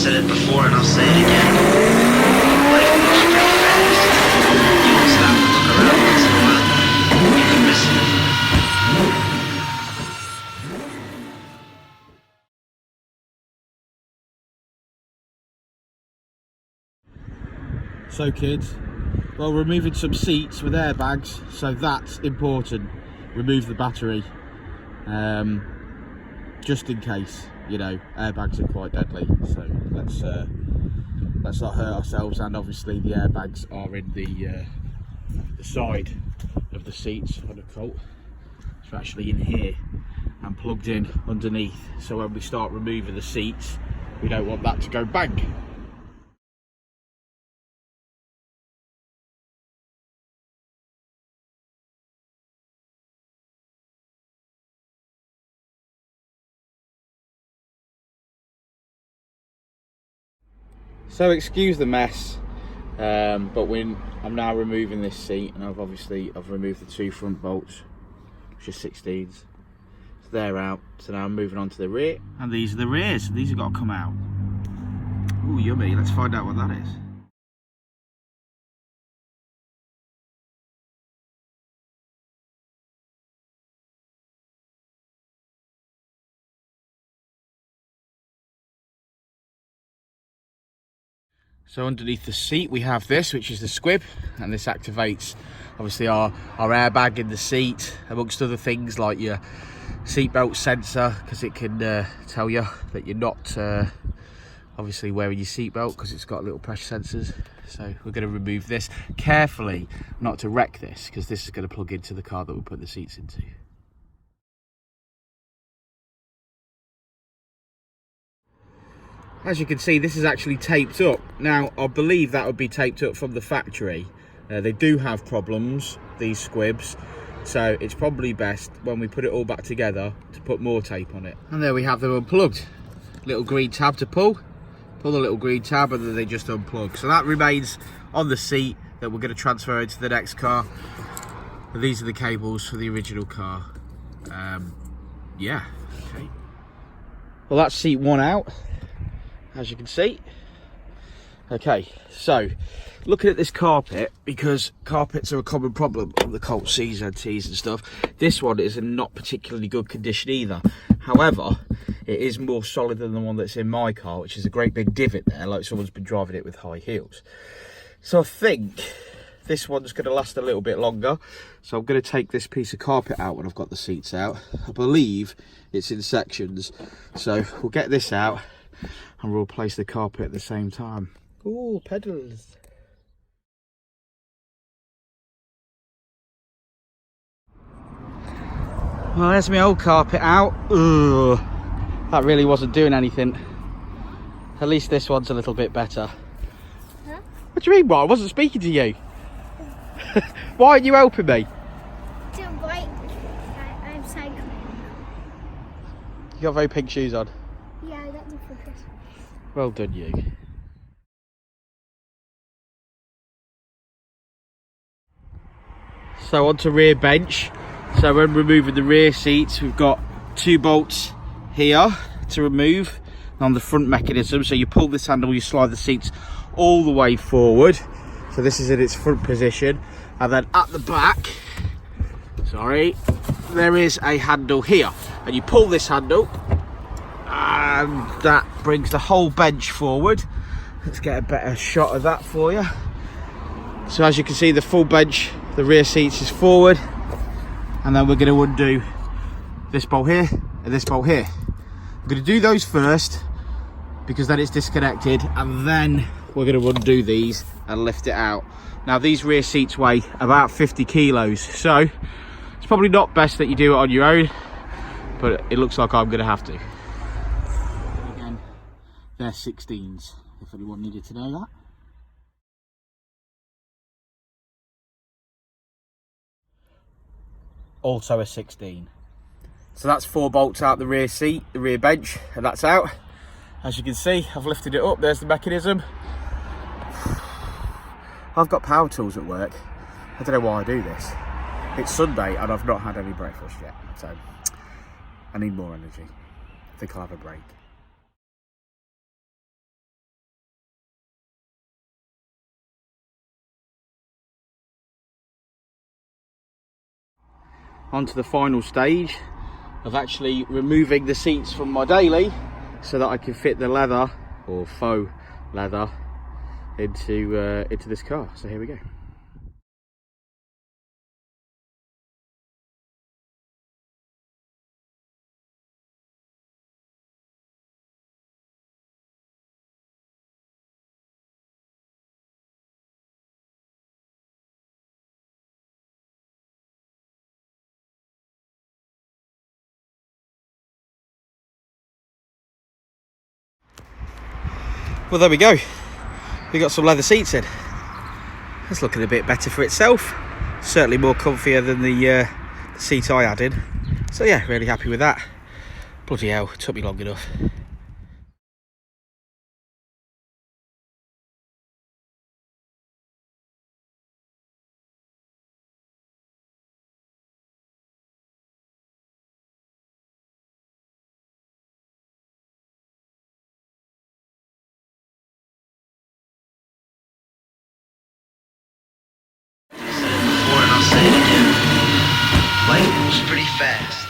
said it before and I'll say it again. Life moves pretty fast. You won't stop and look around once in a while. You can miss it. So kids, well, removing some seats with airbags, so that's important. Remove the battery, just in case, you know, airbags are quite deadly. So let's not hurt ourselves. And obviously the airbags are in the side of the seats on a Colt. It's actually in here and plugged in underneath. So when we start removing the seats, we don't want that to go bang. So excuse the mess, but I'm now removing this seat, and I've removed the two front bolts, which are 16s. So they're out. So now I'm moving on to the rear, and these are the rears. These have got to come out. Ooh, yummy! Let's find out what that is. So underneath the seat we have this, which is the squib, and this activates obviously our airbag in the seat, amongst other things like your seatbelt sensor, because it can tell you that you're not obviously wearing your seatbelt, because it's got little pressure sensors. So we're going to remove this carefully, not to wreck this, because this is going to plug into the car that we put the seats into. As you can see, this is actually taped up. Now, I believe that would be taped up from the factory. They do have problems, these squibs, so it's probably best when we put it all back together to put more tape on it. And there we have them unplugged. Little green tab to pull the little green tab, and then they just unplug. So that remains on the seat that we're going to transfer into the next car. And these are the cables for the original car. Yeah, okay. Well, that's seat one out, as you can see. Okay, so looking at this carpet, because carpets are a common problem on the Colt Czt and stuff. This one is in not particularly good condition either. However, it is more solid than the one that's in my car, which is a great big divot there, like someone's been driving it with high heels. So I think this one's going to last a little bit longer. So I'm going to take this piece of carpet out when I've got the seats out. I believe it's in sections. So we'll get this out and we'll replace the carpet at the same time. Ooh, pedals. Well, there's my old carpet out. Ugh, that really wasn't doing anything. At least this one's a little bit better. Huh? What do you mean, why? I wasn't speaking to you. Why aren't you helping me? To bike. I'm cycling. You got very pink shoes on. Yeah, I got them for Christmas. Well done, you. So onto rear bench. So when removing the rear seats, we've got two bolts here to remove on the front mechanism. So you pull this handle, you slide the seats all the way forward. So this is in its front position. And then at the back, sorry, there is a handle here. And you pull this handle, and that brings the whole bench forward. Let's get a better shot of that for you. So as you can see, the full bench, the rear seats is forward, and then we're going to undo this bolt here and this bolt here. I'm going to do those first because then it's disconnected, and then we're going to undo these and lift it out. Now these rear seats weigh about 50 kilos, so it's probably not best that you do it on your own, but it looks like I'm going to have to. Again, they're 16s, if anyone needed to know that. Also a 16. So that's 4 bolts out the rear seat, the rear bench, and that's out. As you can see, I've lifted it up. There's the mechanism. I've got power tools at work. I don't know why I do this. It's Sunday and I've not had any breakfast yet, so I need more energy. I think I'll have a break. onto the final stage of actually removing the seats from my daily so that I can fit the leather, or faux leather, into this car. So here we go. Well, there we go. We got some leather seats in. That's looking a bit better for itself. Certainly more comfier than the seat I had in. So yeah, really happy with that. Bloody hell, it took me long enough. Before, and I'll say it again. Life moves pretty fast.